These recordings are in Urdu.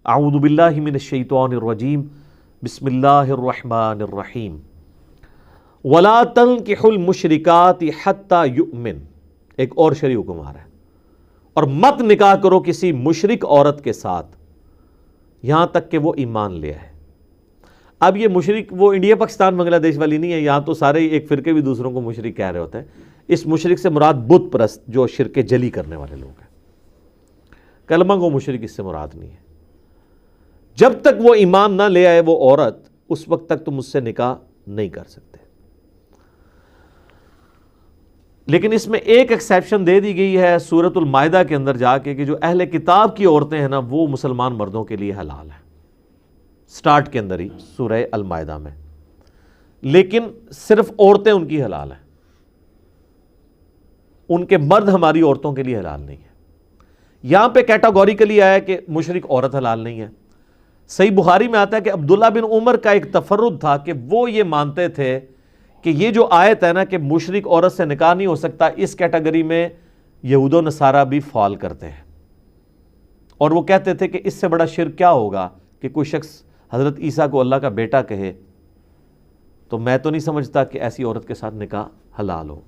اعوذ باللہ من الشیطان الرجیم بسم اللہ الرحمن الرحیم ولا تنکحوا المشرکات حتی یؤمن، ایک اور شرعی حکم آ رہا ہے، اور مت نکاح کرو کسی مشرک عورت کے ساتھ یہاں تک کہ وہ ایمان لے آئے۔ اب یہ مشرک وہ انڈیا پاکستان بنگلہ دیش والی نہیں ہے، یہاں تو سارے ایک فرقے بھی دوسروں کو مشرک کہہ رہے ہوتے ہیں۔ اس مشرک سے مراد بت پرست جو شرک جلی کرنے والے لوگ ہیں، کلمہ گو مشرک اس سے مراد نہیں ہے۔ جب تک وہ ایمان نہ لے آئے وہ عورت، اس وقت تک تم اس سے نکاح نہیں کر سکتے۔ لیکن اس میں ایک ایکسیپشن دے دی گئی ہے سورۃ المائدہ کے اندر جا کے کہ جو اہل کتاب کی عورتیں ہیں نا وہ مسلمان مردوں کے لیے حلال ہیں، سٹارٹ کے اندر ہی سورہ المائدہ میں، لیکن صرف عورتیں ان کی حلال ہیں، ان کے مرد ہماری عورتوں کے لیے حلال نہیں ہے۔ یہاں پہ کیٹاگوریکلی آیا کہ مشرک عورت حلال نہیں ہے۔ صحیح بخاری میں آتا ہے کہ عبداللہ بن عمر کا ایک تفرد تھا کہ وہ یہ مانتے تھے کہ یہ جو آیت ہے نا کہ مشرک عورت سے نکاح نہیں ہو سکتا، اس کیٹیگری میں یہود و نصارہ بھی فال کرتے ہیں، اور وہ کہتے تھے کہ اس سے بڑا شرک کیا ہوگا کہ کوئی شخص حضرت عیسیٰ کو اللہ کا بیٹا کہے، تو میں تو نہیں سمجھتا کہ ایسی عورت کے ساتھ نکاح حلال ہو۔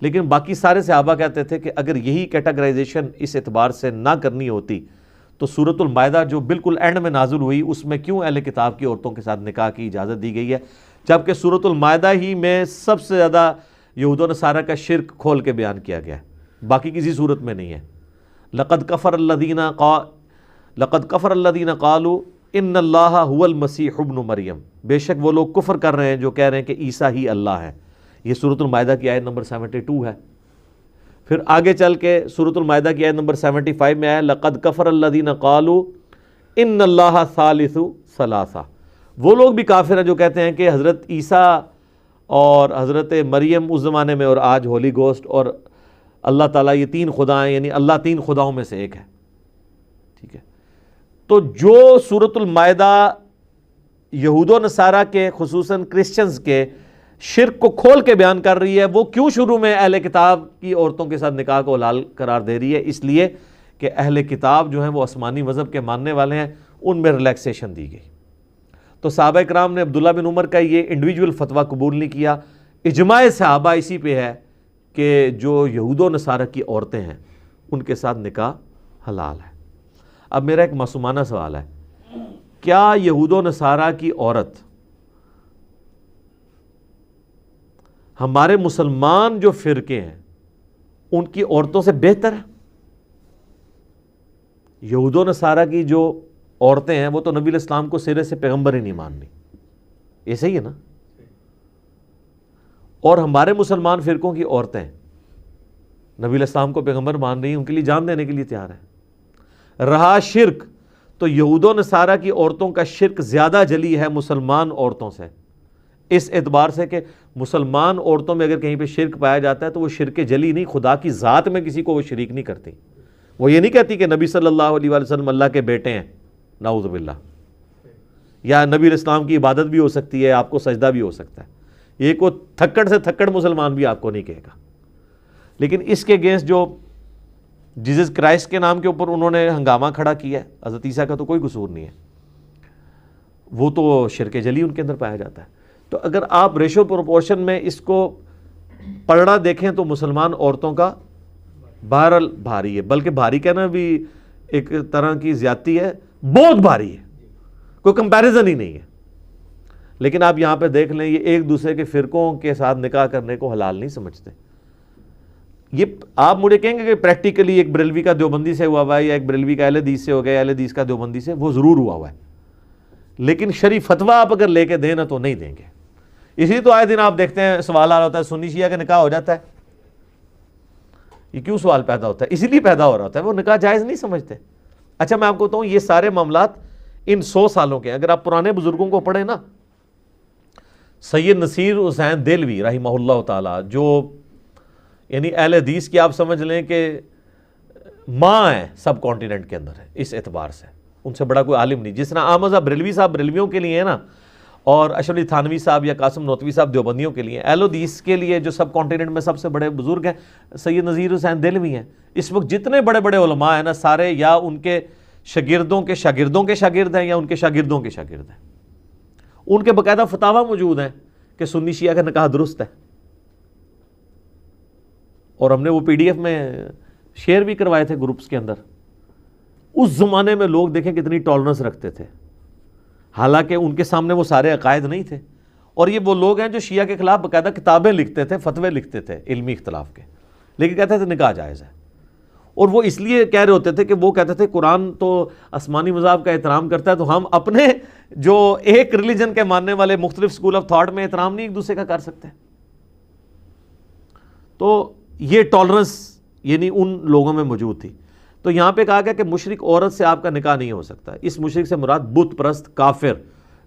لیکن باقی سارے صحابہ کہتے تھے کہ اگر یہی کیٹاگرائزیشن اس اعتبار سے نہ کرنی ہوتی تو سورۃ المائدہ جو بالکل اینڈ میں نازل ہوئی اس میں کیوں اہل کتاب کی عورتوں کے ساتھ نکاح کی اجازت دی گئی ہے، جبکہ سورۃ المائدہ ہی میں سب سے زیادہ یہود و نصارہ کا شرک کھول کے بیان کیا گیا ہے، باقی کسی صورت میں نہیں ہے۔ لقد کفر الذین قالوا ان اللہ هو المسیح ابن مریم، بے شک وہ لوگ کفر کر رہے ہیں جو کہہ رہے ہیں کہ عیسیٰ ہی اللہ ہے۔ یہ سورۃ المائدہ کی آیت نمبر 72 ہے۔ پھر آگے چل کے سورۃ المائدہ کی آیت نمبر 75 میں آیا لقد کفر الذین قالوا ان اللہ ثالث ثلاثہ، وہ لوگ بھی کافر ہیں جو کہتے ہیں کہ حضرت عیسیٰ اور حضرت مریم اس زمانے میں اور آج ہولی گوسٹ اور اللہ تعالیٰ یہ تین خدا ہیں، یعنی اللہ تین خداؤں میں سے ایک ہے۔ ٹھیک ہے، تو جو سورۃ المائدہ یہود و نصارہ کے خصوصاً کرسچنز کے شرک کو کھول کے بیان کر رہی ہے، وہ کیوں شروع میں اہل کتاب کی عورتوں کے ساتھ نکاح کو حلال قرار دے رہی ہے؟ اس لیے کہ اہل کتاب جو ہیں وہ آسمانی مذہب کے ماننے والے ہیں، ان میں ریلیکسیشن دی گئی۔ تو صحابہ کرام نے عبداللہ بن عمر کا یہ انڈیویجول فتویٰ قبول نہیں کیا، اجماع صحابہ اسی پہ ہے کہ جو یہود و نصارہ کی عورتیں ہیں ان کے ساتھ نکاح حلال ہے۔ اب میرا ایک معصومانہ سوال ہے، کیا یہود و نصارہ کی عورت ہمارے مسلمان جو فرقے ہیں ان کی عورتوں سے بہتر ہے؟ یہود و نصارہ کی جو عورتیں ہیں وہ تو نبی علیہ السلام کو سرے سے پیغمبر ہی نہیں ماننی، یہ صحیح ہے نا؟ اور ہمارے مسلمان فرقوں کی عورتیں نبی علیہ السلام کو پیغمبر مان رہی ہیں، ان کے لیے جان دینے کے لیے تیار ہیں۔ رہا شرک، تو یہود و نصارہ کی عورتوں کا شرک زیادہ جلی ہے مسلمان عورتوں سے، اس اعتبار سے کہ مسلمان عورتوں میں اگر کہیں پہ شرک پایا جاتا ہے تو وہ شرک جلی نہیں، خدا کی ذات میں کسی کو وہ شریک نہیں کرتی۔ وہ یہ نہیں کہتی کہ نبی صلی اللہ علیہ وسلم اللہ کے بیٹے ہیں، نعوذ باللہ، یا نبی علیہ السلام کی عبادت بھی ہو سکتی ہے، آپ کو سجدہ بھی ہو سکتا ہے، یہ کوئی تھکڑ سے تھکڑ مسلمان بھی آپ کو نہیں کہے گا۔ لیکن اس کے اگینسٹ جو جیزس کرائسٹ کے نام کے اوپر انہوں نے ہنگامہ کھڑا کیا ہے، حضرت عیسیٰ کا تو کوئی قصور نہیں ہے، وہ تو شرک جلی ان کے اندر پایا جاتا ہے۔ تو اگر آپ ریشو پروپورشن میں اس کو پلڑا دیکھیں تو مسلمان عورتوں کا بہرحال بھاری ہے، بلکہ بھاری کہنا بھی ایک طرح کی زیادتی ہے، بہت بھاری ہے، کوئی کمپیریزن ہی نہیں ہے۔ لیکن آپ یہاں پہ دیکھ لیں، یہ ایک دوسرے کے فرقوں کے ساتھ نکاح کرنے کو حلال نہیں سمجھتے۔ یہ آپ مجھے کہیں گے کہ پریکٹیکلی ایک بریلوی کا دیوبندی سے ہوا ہے یا ایک بریلوی کا اہل حدیث سے ہو گیا، اہل حدیث کا دیوبندی سے، وہ ضرور ہوا ہے، لیکن شرعی فتویٰ آپ اگر لے کے دیں نا تو نہیں دیں گے۔ اسی تو آئے دن آپ دیکھتے ہیں سوال آ رہا ہوتا ہے سنی شیعہ کا نکاح ہو جاتا ہے، یہ کیوں سوال پیدا ہوتا ہے؟ اسی لیے پیدا ہو رہا ہوتا ہے، وہ نکاح جائز نہیں سمجھتے۔ اچھا میں آپ کو بتاؤں، یہ سارے معاملات ان 100 سالوں کے، اگر آپ پرانے بزرگوں کو پڑھیں نا، سید نصیر حسین دہلوی رحمہ اللہ تعالی، جو یعنی اہل حدیث کی آپ سمجھ لیں کہ ماں ہے سب کانٹیننٹ کے اندر ہے اس اعتبار سے، ان سے بڑا کوئی عالم نہیں۔ جس طرح احمد بریلوی صاحب بریلویوں کے لیے ہے نا، اور اشرف علی تھانوی صاحب یا قاسم نوتوی صاحب دیوبندیوں کے لیے، اہل حدیث کے لیے جو سب کانٹیننٹ میں سب سے بڑے بزرگ ہیں سید نصیر حسین دہلوی ہیں۔ اس وقت جتنے بڑے بڑے علماء ہیں نا، سارے یا ان کے شاگردوں کے شاگردوں کے شاگرد ہیں یا ان کے شاگردوں کے شاگرد ہیں. ان کے باقاعدہ فتاوا موجود ہیں کہ سنی شیعہ کا نکاح درست ہے, اور ہم نے وہ PDF میں شیئر بھی کروائے تھے گروپس کے اندر. اس زمانے میں لوگ دیکھیں کتنی ٹالرنس رکھتے تھے, حالانکہ ان کے سامنے وہ سارے عقائد نہیں تھے. اور یہ وہ لوگ ہیں جو شیعہ کے خلاف باقاعدہ کتابیں لکھتے تھے, فتوے لکھتے تھے علمی اختلاف کے, لیکن کہتے تھے نکاح جائز ہے. اور وہ اس لیے کہہ رہے ہوتے تھے کہ وہ کہتے تھے قرآن تو آسمانی مذاہب کا احترام کرتا ہے, تو ہم اپنے جو ایک ریلیجن کے ماننے والے مختلف سکول آف تھاٹ میں احترام نہیں ایک دوسرے کا کر سکتے. تو یہ ٹالرنس یعنی ان لوگوں میں موجود تھی. تو یہاں پہ کہا گیا کہ مشرک عورت سے آپ کا نکاح نہیں ہو سکتا. اس مشرک سے مراد بت پرست, کافر,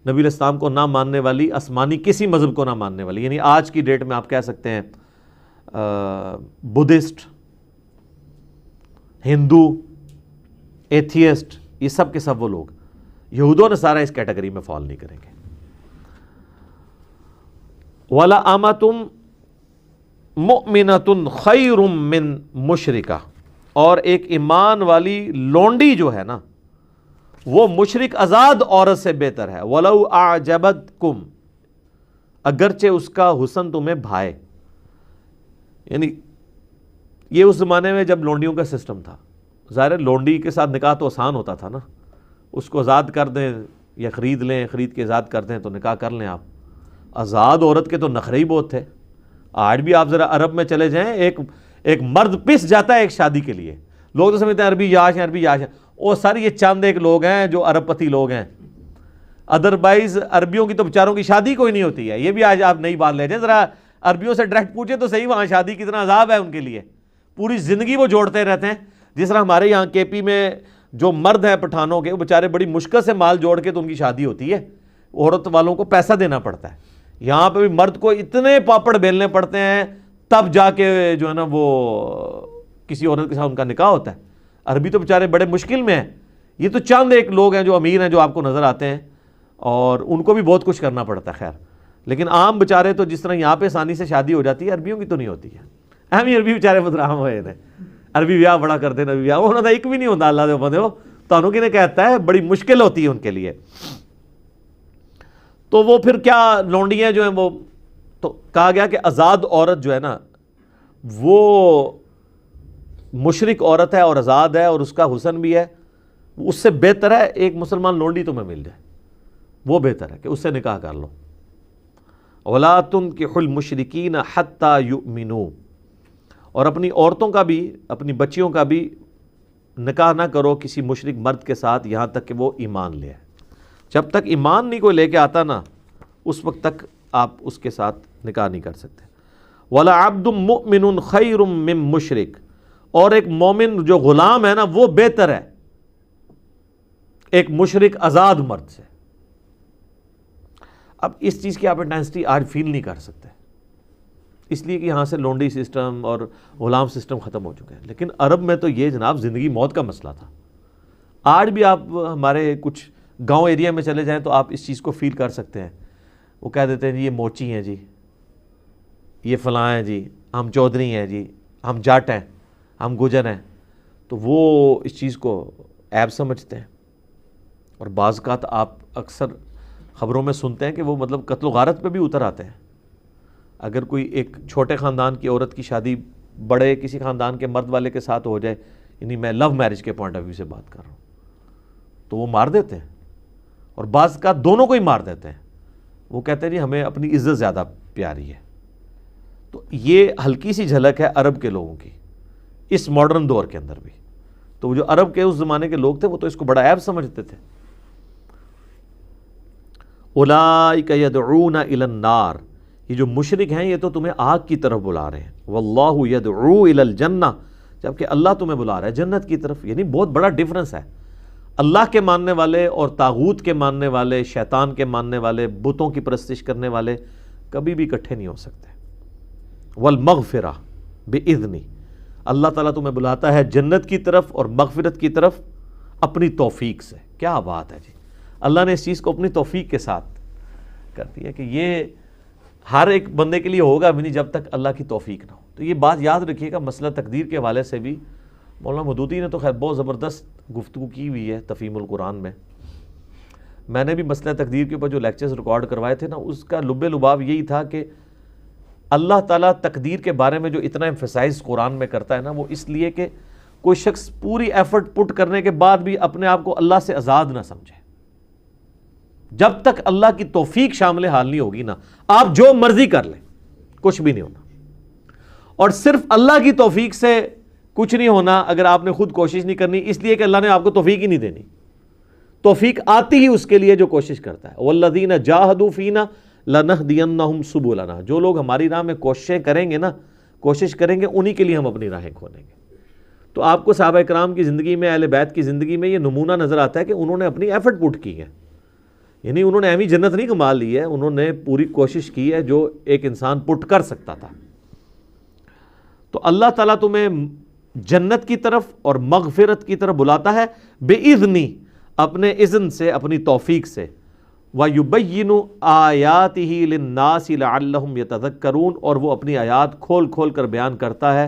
نبی علیہ السلام کو نہ ماننے والی, آسمانی کسی مذہب کو نہ ماننے والی, یعنی آج کی ڈیٹ میں آپ کہہ سکتے ہیں بدھسٹ, ہندو, ایتھیسٹ, یہ سب کے سب وہ لوگ. یہود و نصارہ اس کیٹیگری میں فال نہیں کریں گے. وَلَا أَمَةٌ مُؤْمِنَةٌ خَيْرٌ مِّن مُشْرِكَةٍ, اور ایک ایمان والی لونڈی جو ہے نا وہ مشرک آزاد عورت سے بہتر ہے. وَلَوْ أَعْجَبَتْكُمْ, اگرچہ اس کا حسن تمہیں بھائے. یعنی یہ اس زمانے میں جب لونڈیوں کا سسٹم تھا, ظاہر لونڈی کے ساتھ نکاح تو آسان ہوتا تھا نا, اس کو آزاد کر دیں یا خرید لیں, خرید کے آزاد کر دیں تو نکاح کر لیں آپ. آزاد عورت کے تو نخرے ہی بہت تھے. آج بھی آپ ذرا عرب میں چلے جائیں, ایک مرد پس جاتا ہے ایک شادی کے لیے, لوگ تو سمجھتے ہیں عربی یاش ہیں, عربی یاش ہیں. وہ سر یہ چند ایک لوگ ہیں جو عرب پتی لوگ ہیں, ادروائز عربیوں کی تو بیچاروں کی شادی کوئی نہیں ہوتی ہے. یہ بھی آج آپ نئی بات لے جائیں, ذرا عربیوں سے ڈائریکٹ پوچھیں تو صحیح وہاں شادی کتنا عذاب ہے ان کے لیے. پوری زندگی وہ جوڑتے رہتے ہیں. جس طرح ہمارے یہاں KP میں جو مرد ہیں پٹھانوں کے, وہ بیچارے بڑی مشکل سے مال جوڑ کے تو ان کی شادی ہوتی ہے, عورت والوں کو پیسہ دینا پڑتا ہے. یہاں پہ بھی مرد کو اتنے پاپڑ بیلنے پڑتے ہیں تب جا کے جو ہے نا وہ کسی عورت کے ساتھ ان کا نکاح ہوتا ہے. عربی تو بیچارے بڑے مشکل میں ہیں. یہ تو چند ایک لوگ ہیں جو امیر ہیں جو آپ کو نظر آتے ہیں, اور ان کو بھی بہت کچھ کرنا پڑتا ہے. خیر, لیکن عام بیچارے تو جس طرح یہاں پہ آسانی سے شادی ہو جاتی ہے, عربیوں کی تو نہیں ہوتی ہے. اہم ہی عربی بیچارے بدرام ہوئے تھے, عربی بیاہ بڑا کرتے ہیں, نبی بیاہ انہوں نے ایک بھی نہیں ہوتا. اللہ دے بندے ہو تانوں کی نے کہتا ہے بڑی مشکل ہوتی ہے ان کے لیے. تو وہ پھر کیا لونڈیاں جو ہیں وہ, تو کہا گیا کہ آزاد عورت جو ہے نا وہ مشرک عورت ہے اور آزاد ہے اور اس کا حسن بھی ہے, اس سے بہتر ہے ایک مسلمان لونڈی تمہیں مل جائے, وہ بہتر ہے کہ اس سے نکاح کر لو. وَلَا تُنْكِحُوا الْمُشْرِكِينَ حَتَّى يُؤْمِنُوا, اور اپنی عورتوں کا بھی, اپنی بچیوں کا بھی نکاح نہ کرو کسی مشرک مرد کے ساتھ یہاں تک کہ وہ ایمان لے آئے. جب تک ایمان نہیں کوئی لے کے آتا نا, اس وقت تک آپ اس کے ساتھ نکاح نہیں کر سکتے. وَلَا عَبْدٌ مُؤْمِنٌ خَيْرٌ مِّن مُشْرِك, اور ایک مومن جو غلام ہے نا وہ بہتر ہے ایک مشرک آزاد مرد سے. اب اس چیز کی آپ انٹینسٹی آج فیل نہیں کر سکتے, اس لیے کہ یہاں سے لونڈی سسٹم اور غلام سسٹم ختم ہو چکے ہیں. لیکن عرب میں تو یہ جناب زندگی موت کا مسئلہ تھا. آج بھی آپ ہمارے کچھ گاؤں ایریا میں چلے جائیں تو آپ اس چیز کو فیل کر سکتے ہیں. وہ کہہ دیتے ہیں جی یہ موچی ہیں جی, یہ فلاں ہیں جی, ہم چودھری ہیں جی, ہم جاٹ ہیں, ہم گجر ہیں. تو وہ اس چیز کو عیب سمجھتے ہیں. اور بعض اوقات آپ اکثر خبروں میں سنتے ہیں کہ وہ مطلب قتل و غارت پہ بھی اتر آتے ہیں. اگر کوئی ایک چھوٹے خاندان کی عورت کی شادی بڑے کسی خاندان کے مرد والے کے ساتھ ہو جائے, یعنی میں لو میرج کے پوائنٹ آف ویو سے بات کر رہا ہوں, تو وہ مار دیتے ہیں. اور بعض کا دونوں کو ہی مار دیتے ہیں. وہ کہتے ہیں جی ہمیں اپنی عزت زیادہ پیاری ہے. تو یہ ہلکی سی جھلک ہے عرب کے لوگوں کی اس ماڈرن دور کے اندر بھی. تو وہ جو عرب کے اس زمانے کے لوگ تھے وہ تو اس کو بڑا عیب سمجھتے تھے. اولئک یدعون الی النار, یہ جو مشرک ہیں یہ تو تمہیں آگ کی طرف بلا رہے ہیں. واللہ یدعو الی الجنہ, جبکہ اللہ تمہیں بلا رہا ہے جنت کی طرف. یعنی بہت بڑا ڈیفرنس ہے. اللہ کے ماننے والے اور طاغوت کے ماننے والے, شیطان کے ماننے والے, بتوں کی پرستش کرنے والے کبھی بھی اکٹھے نہیں ہو سکتے. والمغفرہ بإذنی, اللہ تعالیٰ تمہیں بلاتا ہے جنت کی طرف اور مغفرت کی طرف اپنی توفیق سے. کیا بات ہے جی, اللہ نے اس چیز کو اپنی توفیق کے ساتھ کر دیا کہ یہ ہر ایک بندے کے لیے ہوگا بھی نہیں جب تک اللہ کی توفیق نہ ہو. تو یہ بات یاد رکھیے گا, مسئلہ تقدیر کے حوالے سے بھی مولانا مودودی نے تو خیر بہت زبردست گفتگو کی ہوئی ہے تفہیم القرآن میں. میں نے بھی مسئلہ تقدیر کے اوپر جو لیکچرز ریکارڈ کروائے تھے نا، اس کا لب لباب یہی تھا کہ اللہ تعالیٰ تقدیر کے بارے میں جو اتنا ایمفیسائز قرآن میں کرتا ہے نا، وہ اس لیے کہ کوئی شخص پوری ایفرٹ پٹ کرنے کے بعد بھی اپنے آپ کو اللہ سے آزاد نہ سمجھے. جب تک اللہ کی توفیق شامل حال نہیں ہوگی نا، آپ جو مرضی کر لیں کچھ بھی نہیں ہونا. اور صرف اللہ کی توفیق سے کچھ نہیں ہونا اگر آپ نے خود کوشش نہیں کرنی، اس لیے کہ اللہ نے آپ کو توفیق ہی نہیں دینی. توفیق آتی ہی اس کے لیے جو کوشش کرتا ہے. وَالَّذِينَ جَاهَدُوا فِينَا لَنَهْدِيَنَّهُمْ سُبُلَنَا. جو لوگ ہماری راہ میں کوششیں کریں گے نا، کوشش کریں گے، انہی کے لیے ہم اپنی راہیں کھولیں گے. تو آپ کو صحابہ کرام کی زندگی میں، اہل بیت کی زندگی میں یہ نمونہ نظر آتا ہے کہ انہوں نے اپنی ایفرٹ پٹ کی ہے. یعنی انہوں نے ایویں جنت نہیں کما لی ہے، انہوں نے پوری کوشش کی ہے جو ایک انسان پٹ کر سکتا تھا. تو اللہ تعالیٰ تمہیں جنت کی طرف اور مغفرت کی طرف بلاتا ہے بِإِذْنِ، اپنے اذن سے، اپنی توفیق سے. وَيُبَيِّنُ آيَاتِهِ لِلنَّاسِ لَعَلَّهُمْ يَتَذَكَّرُونَ، اور وہ اپنی آیات کھول کھول کر بیان کرتا ہے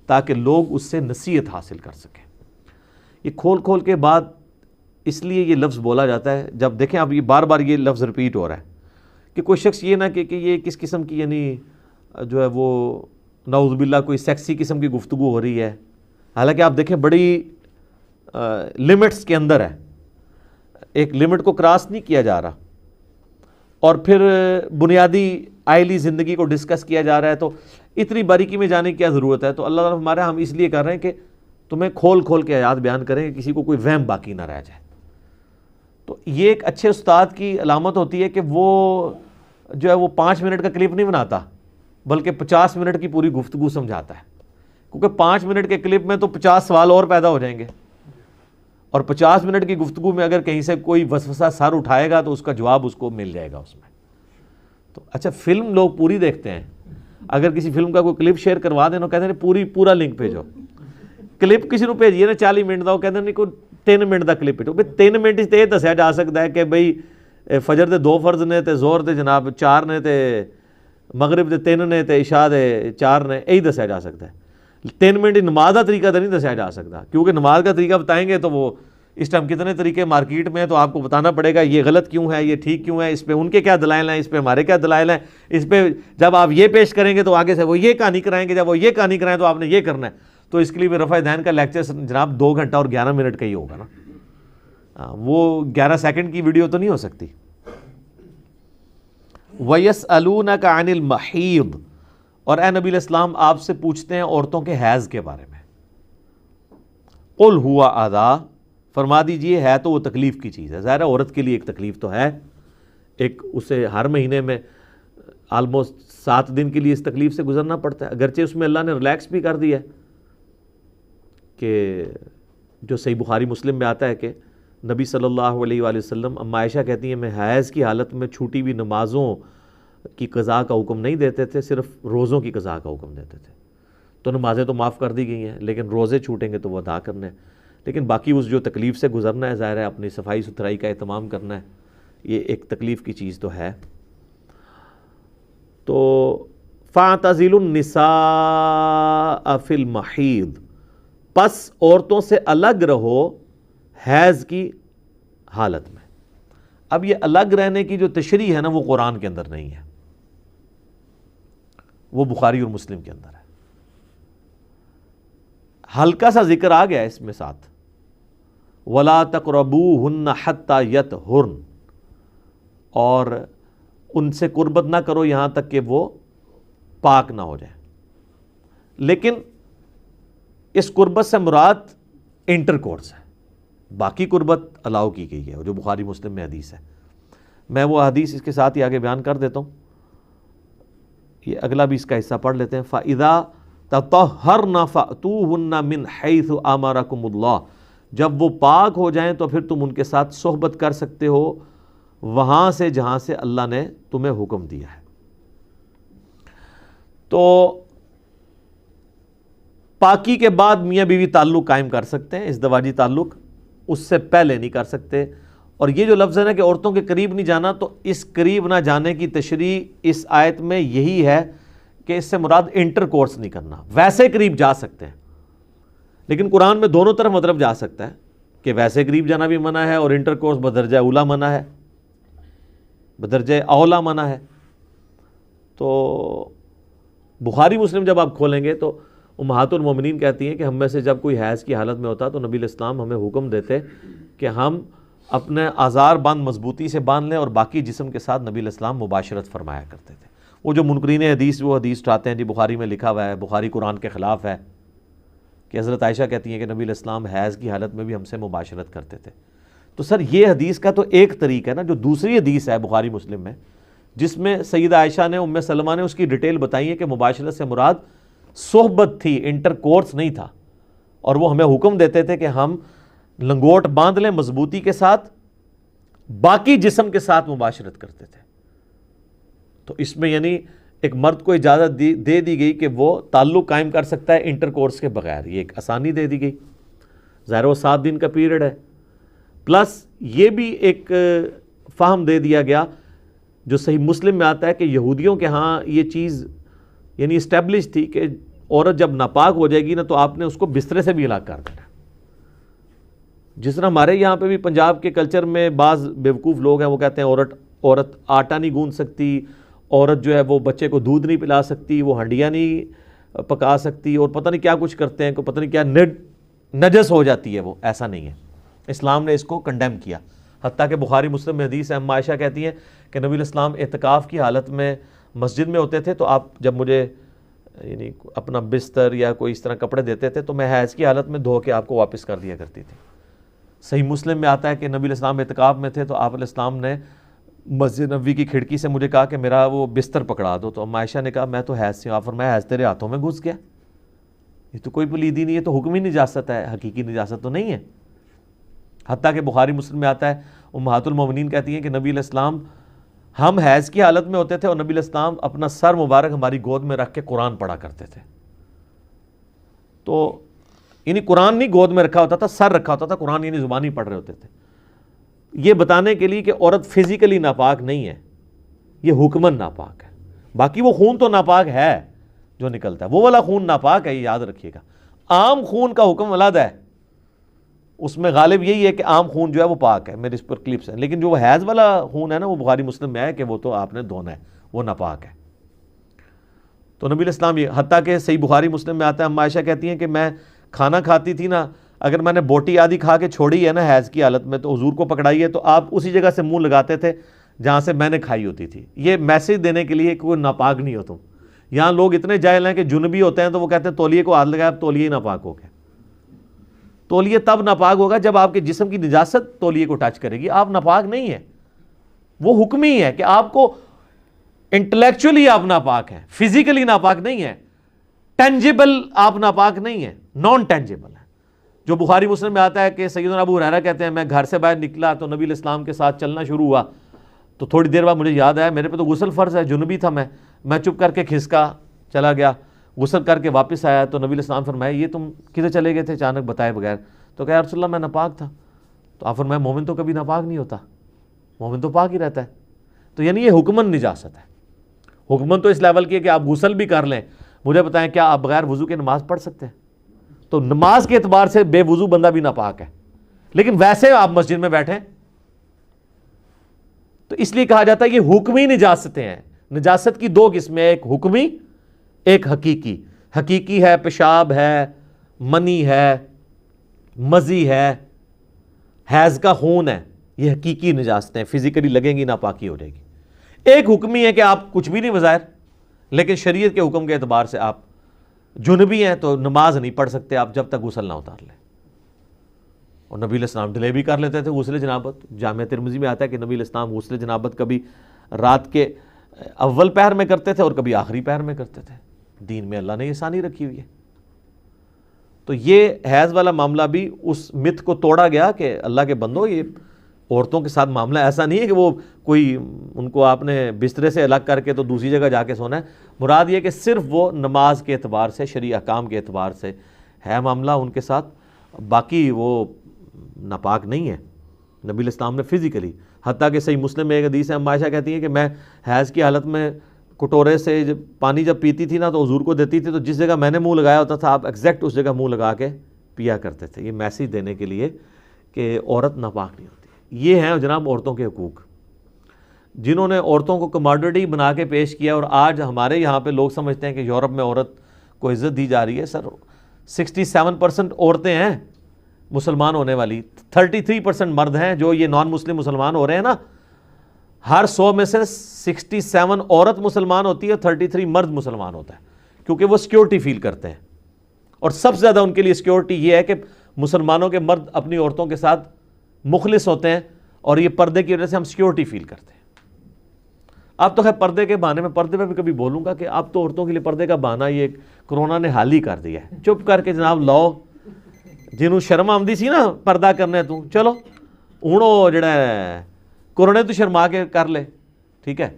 تاکہ لوگ اس سے نصیحت حاصل کر سکیں. یہ کھول کھول کے بعد اس لیے یہ لفظ بولا جاتا ہے. جب دیکھیں اب یہ بار بار یہ لفظ ریپیٹ ہو رہا ہے کہ کوئی شخص یہ نہ کہ یہ کس قسم کی، یعنی جو ہے وہ نعوذ باللہ کوئی سیکسی قسم کی گفتگو ہو رہی ہے. حالانکہ آپ دیکھیں بڑی لمٹس کے اندر ہے، ایک لمٹ کو کراس نہیں کیا جا رہا، اور پھر بنیادی آئلی زندگی کو ڈسکس کیا جا رہا ہے. تو اتنی باریکی میں جانے کی کیا ضرورت ہے؟ تو اللہ تعالیٰ ہمارے ہم اس لیے کر رہے ہیں کہ تمہیں کھول کھول کے آیات بیان کریں کہ کسی کو کوئی وہم باقی نہ رہ جائے. تو یہ ایک اچھے استاد کی علامت ہوتی ہے کہ وہ جو ہے وہ 5 منٹ کا کلپ نہیں بناتا بلکہ 50 منٹ کی پوری گفتگو سمجھاتا ہے. کیونکہ 5 منٹ کے کلپ میں تو 50 سوال اور پیدا ہو جائیں گے، اور 50 منٹ کی گفتگو میں اگر کہیں سے کوئی وسوسہ سر اٹھائے گا تو اس کا جواب اس کو مل جائے گا اس میں. تو اچھا فلم لوگ پوری دیکھتے ہیں، اگر کسی فلم کا کوئی کلپ شیئر کروا دینا، کہتے ہیں پورا لنک بھیجو. کلپ کسی کو بھیجیے نا 40 منٹ کا، وہ کہتے ہیں کوئی 3 منٹ کا کلپ بھیجو. 3 منٹ اس یہ دسیا جا سکتا ہے کہ بھئی فجر دے 2 فرض نے تے زہر دے جناب 4 نے تے مغرب دے 3 نے تے عشاء دے 4 نے، یہی دسیا جا سکتا ہے. 3 منٹ نماز کا طریقہ تو نہیں دسیا جا سکتا، کیونکہ نماز کا طریقہ بتائیں گے تو وہ اس ٹائم کتنے طریقے مارکیٹ میں ہیں تو آپ کو بتانا پڑے گا یہ غلط کیوں ہے، یہ ٹھیک کیوں ہے، اس پہ ان کے کیا دلائل ہیں، اس پہ ہمارے کیا دلائل ہیں، اس پہ جب آپ یہ پیش کریں گے تو آگے سے وہ یہ کہانی کرائیں گے، جب وہ یہ کہانی کرائیں تو آپ نے یہ کرنا ہے. تو اس کے لیے رفع دین کا لیکچر جناب 2 گھنٹہ اور 11 منٹ کا ہی ہوگا نا، وہ 11 سیکنڈ کی ویڈیو تو نہیں ہو سکتی. وَيَسْأَلُونَكَ عَنِ الْمَحِيضِ، اور اے نبی علیہ السلام آپ سے پوچھتے ہیں عورتوں کے حیض کے بارے میں. قُلْ هُوَ أَذًى، فرما دیجئے ہے تو وہ تکلیف کی چیز ہے. ظاہر ہے عورت کے لیے ایک تکلیف تو ہے، ایک اسے ہر مہینے میں آلموسٹ 7 دن کے لیے اس تکلیف سے گزرنا پڑتا ہے. اگرچہ اس میں اللہ نے ریلیکس بھی کر دیا ہے کہ جو صحیح بخاری مسلم میں آتا ہے کہ نبی صلی اللہ علیہ وآلہ وسلم، اما عائشہ کہتی ہیں میں حیض کی حالت میں چھوٹی ہوئی نمازوں کی قضاء کا حکم نہیں دیتے تھے، صرف روزوں کی قضاء کا حکم دیتے تھے. تو نمازیں تو معاف کر دی گئی ہیں لیکن روزے چھوٹیں گے تو وہ ادا کرنے ہیں. لیکن باقی اس جو تکلیف سے گزرنا ہے، ظاہر ہے اپنی صفائی ستھرائی کا اہتمام کرنا ہے، یہ ایک تکلیف کی چیز تو ہے. تو فَاعْتَزِلُوا النِّسَاءَ فِي الْمَحِيضِ، پس عورتوں سے الگ رہو حیض کی حالت میں. اب یہ الگ رہنے کی جو تشریح ہے نا وہ قرآن کے اندر نہیں ہے، وہ بخاری اور مسلم کے اندر ہے. ہلکا سا ذکر آ گیا اس میں ساتھ، وَلَا تَقْرَبُوهُنَّ حَتَّى يَطْهُرْنَ، اور ان سے قربت نہ کرو یہاں تک کہ وہ پاک نہ ہو جائے. لیکن اس قربت سے مراد انٹر کورس ہے، باقی قربت الاؤ کی گئی ہے جو بخاری مسلم میں حدیث ہے. میں وہ حدیث اس کے ساتھ ہی آگے بیان کر دیتا ہوں، یہ اگلا بھی اس کا حصہ پڑھ لیتے ہیں. فَإِذَا تَطَهَّرْنَ فَأْتُوهُنَّ مِنْ حَيْثُ أَمَرَكُمُ اللَّهُ، جب وہ پاک ہو جائیں تو پھر تم ان کے ساتھ صحبت کر سکتے ہو وہاں سے جہاں سے اللہ نے تمہیں حکم دیا ہے. تو پاکی کے بعد میاں بیوی تعلق قائم کر سکتے ہیں، ازدواجی تعلق، اس سے پہلے نہیں کر سکتے. اور یہ جو لفظ ہے نا کہ عورتوں کے قریب نہیں جانا، تو اس قریب نہ جانے کی تشریح اس آیت میں یہی ہے کہ اس سے مراد انٹر کورس نہیں کرنا. ویسے قریب جا سکتے ہیں لیکن قرآن میں دونوں طرف مطلب جا سکتا ہے کہ ویسے قریب جانا بھی منع ہے اور انٹر کورس بدرجہ اولا منع ہے، بدرجہ اولا منع ہے۔ تو بخاری مسلم جب آپ کھولیں گے تو امہات المومنین کہتی ہیں کہ ہم میں سے جب کوئی حیض کی حالت میں ہوتا تو نبی علیہ السلام ہمیں حکم دیتے کہ ہم اپنے آزار بند مضبوطی سے باندھ لیں اور باقی جسم کے ساتھ نبی علیہ السلام مباشرت فرمایا کرتے تھے۔ وہ جو منکرین حدیث وہ حدیث چاہتے ہیں جی بخاری میں لکھا ہوا ہے، بخاری قرآن کے خلاف ہے، کہ حضرت عائشہ کہتی ہیں کہ نبی علیہ السلام حیض کی حالت میں بھی ہم سے مباشرت کرتے تھے۔ تو سر یہ حدیث کا تو ایک طریقہ ہے نا، جو دوسری حدیث ہے بخاری مسلم میں جس میں سیدہ عائشہ نے ام سلمہ نے اس کی ڈیٹیل بتائی ہے کہ مباشرت سے مراد صحبت تھی، انٹر کورس نہیں تھا، اور وہ ہمیں حکم دیتے تھے کہ ہم لنگوٹ باندھ لیں مضبوطی کے ساتھ، باقی جسم کے ساتھ مباشرت کرتے تھے۔ تو اس میں یعنی ایک مرد کو اجازت دے دی گئی کہ وہ تعلق قائم کر سکتا ہے انٹر کورس کے بغیر، یہ ایک آسانی دے دی گئی۔ ظاہر وہ 7 دن کا پیریڈ ہے، پلس یہ بھی ایک فہم دے دیا گیا جو صحیح مسلم میں آتا ہے کہ یہودیوں کے ہاں یہ چیز یعنی اسٹیبلش تھی کہ عورت جب ناپاک ہو جائے گی نا تو آپ نے اس کو بسترے سے بھی الگ کر دینا۔ جس طرح ہمارے یہاں پہ بھی پنجاب کے کلچر میں بعض بیوقوف لوگ ہیں، وہ کہتے ہیں عورت آٹا نہیں گوندھ سکتی، عورت جو ہے وہ بچے کو دودھ نہیں پلا سکتی، وہ ہنڈیاں نہیں پکا سکتی، اور پتہ نہیں کیا کچھ کرتے ہیں، پتہ نہیں کیا نجس ہو جاتی ہے وہ۔ ایسا نہیں ہے، اسلام نے اس کو کنڈیم کیا۔ حتیٰ کہ بخاری مسلم میں حدیث ہے، ام عائشہ کہتی ہیں کہ نبی علیہ السلام اعتکاف کی حالت میں مسجد میں ہوتے تھے تو آپ جب مجھے یعنی اپنا بستر یا کوئی اس طرح کپڑے دیتے تھے تو میں حیض کی حالت میں دھو کے آپ کو واپس کر دیا کرتی تھی۔ صحیح مسلم میں آتا ہے کہ نبی علیہ السلام اعتکاف میں تھے تو آپ علیہ السلام نے مسجد نبوی کی کھڑکی سے مجھے کہا کہ میرا وہ بستر پکڑا دو، تو ام عائشہ نے کہا میں تو حیض سے ہوں، آپ فرمایا حیض تیرے ہاتھوں میں گھس گیا، یہ تو کوئی پلیدی نہیں ہے، تو حکمی نجاست ہے، حقیقی نجاست تو نہیں ہے۔ حتیٰ کہ بخاری مسلم میں آتا ہے امہات المومنین کہتی ہیں کہ نبی علیہ السلام ہم حیض کی حالت میں ہوتے تھے اور نبی علیہ السلام اپنا سر مبارک ہماری گود میں رکھ کے قرآن پڑھا کرتے تھے۔ تو یعنی قرآن نہیں گود میں رکھا ہوتا تھا، سر رکھا ہوتا تھا، قرآن یعنی زبانی پڑھ رہے ہوتے تھے، یہ بتانے کے لیے کہ عورت فزیکلی ناپاک نہیں ہے، یہ حکمن ناپاک ہے۔ باقی وہ خون تو ناپاک ہے جو نکلتا ہے، وہ والا خون ناپاک ہے، یہ یاد رکھیے گا۔ عام خون کا حکم علیحدہ ہے، اس میں غالب یہی ہے کہ عام خون جو ہے وہ پاک ہے، میرے اس پر کلپس ہیں، لیکن جو وہ حیض والا خون ہے نا وہ بخاری مسلم میں ہے کہ وہ تو آپ نے دھونا ہے، وہ ناپاک ہے۔ تو نبی علیہ السلام یہ حتیٰ کہ صحیح بخاری مسلم میں آتا ہے، ام عائشہ کہتی ہیں کہ میں کھانا کھاتی تھی نا، اگر میں نے بوٹی آدھی کھا کے چھوڑی ہے نا حیض کی حالت میں تو حضور کو پکڑائی ہے تو آپ اسی جگہ سے منہ لگاتے تھے جہاں سے میں نے کھائی ہوتی تھی۔ یہ میسج دینے کے لیے کہ کوئی ناپاک نہیں ہو تم۔ یہاں لوگ اتنے جاہل ہیں کہ جنبی ہوتے ہیں تو وہ کہتے ہیں تولیے کو ہاتھ لگایا اب تولیے ہی ناپاک ہو گیا۔ تولیے تب ناپاک ہوگا جب آپ کے جسم کی نجاست تولیے کو ٹچ کرے گی، آپ ناپاک نہیں ہیں، وہ حکمی ہے کہ آپ کو انٹلیکچولی آپ ناپاک ہیں، فزیکلی ناپاک نہیں ہیں، ٹینجیبل آپ ناپاک نہیں ہیں، نان ٹینجیبل ہے۔ جو بخاری مسلم میں آتا ہے کہ سیدنا ابو ہریرہ کہتے ہیں میں گھر سے باہر نکلا تو نبی علیہ السلام کے ساتھ چلنا شروع ہوا تو تھوڑی دیر بعد مجھے یاد آیا میرے پہ تو غسل فرض ہے، جنبی تھا میں چپ کر کے کھسکا چلا گیا، غسل کر کے واپس آیا تو نبی علیہ السلام فرمایا یہ تم کدھر چلے گئے تھے اچانک بتائے بغیر؟ تو کہا یا رسول اللہ میں ناپاک تھا۔ تو آپ فرمایا مومن تو کبھی ناپاک نہیں ہوتا، مومن تو پاک ہی رہتا ہے۔ تو یعنی یہ حکمن نجاست ہے، حکمن تو اس لیول کی ہے کہ آپ غسل بھی کر لیں، مجھے بتائیں کیا آپ بغیر وضو کے نماز پڑھ سکتے ہیں؟ تو نماز کے اعتبار سے بے وضو بندہ بھی ناپاک ہے، لیکن ویسے آپ مسجد میں بیٹھیں تو اس لیے کہا جاتا ہے یہ حکمی نجاستیں ہیں۔ نجاست کی 2 قسمیں، ایک حکمی ایک حقیقی۔ حقیقی ہے پیشاب ہے، منی ہے، مزی ہے، حیض کا خون ہے، یہ حقیقی نجاستیں فزیکلی لگیں گی ناپاکی ہو جائے گی۔ ایک حکمی ہے کہ آپ کچھ بھی نہیں بظاہر، لیکن شریعت کے حکم کے اعتبار سے آپ جنبی ہیں تو نماز نہیں پڑھ سکتے آپ جب تک غسل نہ اتار لیں۔ اور نبی علیہ السلام ڈیلے بھی کر لیتے تھے غسل جنابت۔ جامع ترمذی میں آتا ہے کہ نبی علیہ السلام غسل جنابت کبھی رات کے اول پہر میں کرتے تھے اور کبھی آخری پہر میں کرتے تھے۔ دین میں اللہ نے یہ آسانی رکھی ہوئی ہے۔ تو یہ حیض والا معاملہ بھی اس مت کو توڑا گیا کہ اللہ کے بندو یہ عورتوں کے ساتھ معاملہ ایسا نہیں ہے کہ وہ کوئی ان کو آپ نے بسترے سے الگ کر کے تو دوسری جگہ جا کے سونا ہے۔ مراد یہ کہ صرف وہ نماز کے اعتبار سے، شرعی احکام کے اعتبار سے ہے معاملہ ان کے ساتھ، باقی وہ ناپاک نہیں ہے۔ نبی علیہ السلام نے فزیکلی، حتیٰ کہ صحیح مسلم میں ایک حدیث ہے، ام عائشہ کہتی ہیں کہ میں حیض کی حالت میں کٹورے سے پانی جب پیتی تھی نا تو حضور کو دیتی تھی تو جس جگہ میں نے منہ لگایا ہوتا تھا آپ ایگزیکٹ اس جگہ منہ لگا کے پیا کرتے تھے، یہ میسیج دینے کے لیے کہ عورت ناپاک نہیں ہوتی۔ یہ ہیں جناب عورتوں کے حقوق، جنہوں نے عورتوں کو کماڈیٹی بنا کے پیش کیا، اور آج ہمارے یہاں پہ لوگ سمجھتے ہیں کہ یورپ میں عورت کو عزت دی جا رہی ہے۔ سر 67% عورتیں ہیں مسلمان ہونے والی، 33% مرد ہیں جو یہ نان مسلم مسلمان ہو رہے ہیں نا۔ ہر 100 میں سے 67 عورت مسلمان ہوتی ہے، 33 مرد مسلمان ہوتا ہے، کیونکہ وہ سیکیورٹی فیل کرتے ہیں، اور سب سے زیادہ ان کے لیے سیکیورٹی یہ ہے کہ مسلمانوں کے مرد اپنی عورتوں کے ساتھ مخلص ہوتے ہیں، اور یہ پردے کی وجہ سے ہم سیکیورٹی فیل کرتے ہیں۔ اب تو خیر پردے کے بہانے میں، پردے پہ بھی کبھی بولوں گا کہ اب تو عورتوں کے لیے پردے کا بہانہ یہ کرونا نے حال ہی کر دیا ہے۔ چپ کر کے جناب لاؤ، جنہوں شرم آمدی سی نا پردہ کرنے تو چلو ہوں وہ جڑا ہے کورونے تو شرما کے کر لے، ٹھیک ہے،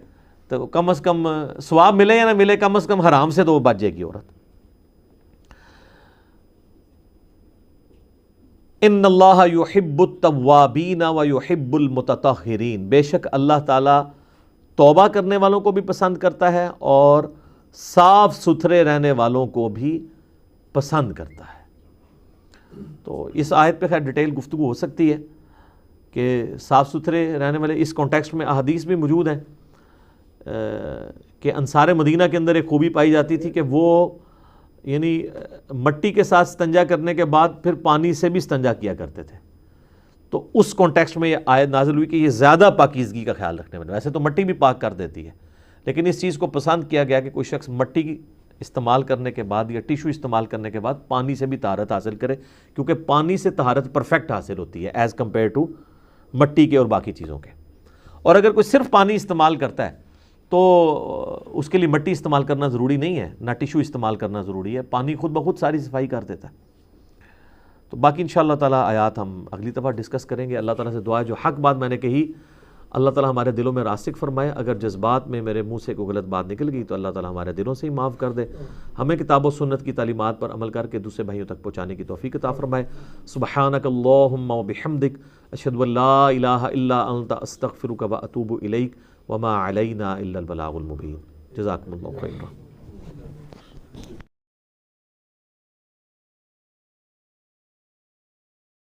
تو کم از کم ثواب ملے یا نہ ملے، کم از کم حرام سے تو وہ بچ جائے گی عورت۔ ان اللہ یحب التوابین ویحب المتطہرین، بے شک اللہ تعالیٰ توبہ کرنے والوں کو بھی پسند کرتا ہے اور صاف ستھرے رہنے والوں کو بھی پسند کرتا ہے۔ تو اس آیت پہ خیر ڈیٹیل گفتگو ہو سکتی ہے کہ صاف ستھرے رہنے والے، اس کانٹیکسٹ میں احادیث بھی موجود ہیں کہ انصار مدینہ کے اندر ایک خوبی پائی جاتی تھی کہ وہ یعنی مٹی کے ساتھ استنجا کرنے کے بعد پھر پانی سے بھی استنجا کیا کرتے تھے۔ تو اس کانٹیکسٹ میں یہ آیت نازل ہوئی کہ یہ زیادہ پاکیزگی کا خیال رکھنے والے، ویسے تو مٹی بھی پاک کر دیتی ہے، لیکن اس چیز کو پسند کیا گیا کہ کوئی شخص مٹی کی استعمال کرنے کے بعد یا ٹیشو استعمال کرنے کے بعد پانی سے بھی طہارت حاصل کرے، کیونکہ پانی سے طہارت پرفیکٹ حاصل ہوتی ہے ایز کمپیئر ٹو مٹی کے اور باقی چیزوں کے۔ اور اگر کوئی صرف پانی استعمال کرتا ہے تو اس کے لیے مٹی استعمال کرنا ضروری نہیں ہے، نہ ٹیشو استعمال کرنا ضروری ہے، پانی خود بخود ساری صفائی کر دیتا ہے۔ تو باقی انشاءاللہ تعالیٰ آیات ہم اگلی دفعہ ڈسکس کریں گے۔ اللہ تعالیٰ سے دعا ہے جو حق بات میں نے کہی اللہ تعالیٰ ہمارے دلوں میں راسخ فرمائے، اگر جذبات میں میرے منہ سے کوئی غلط بات نکل گئی تو اللہ تعالیٰ ہمارے دلوں سے ہی معاف کر دے، ہمیں کتاب و سنت کی تعلیمات پر عمل کر کے دوسرے بھائیوں تک پہنچانے کی توفیق عطا فرمائے۔ سبحانک اللہم و بحمدک، اشہد ان لا الہ الا انت، استغفرک و اتوب الیک، وما علینا الا البلاغ المبین۔ جزاکم اللہ خیرا۔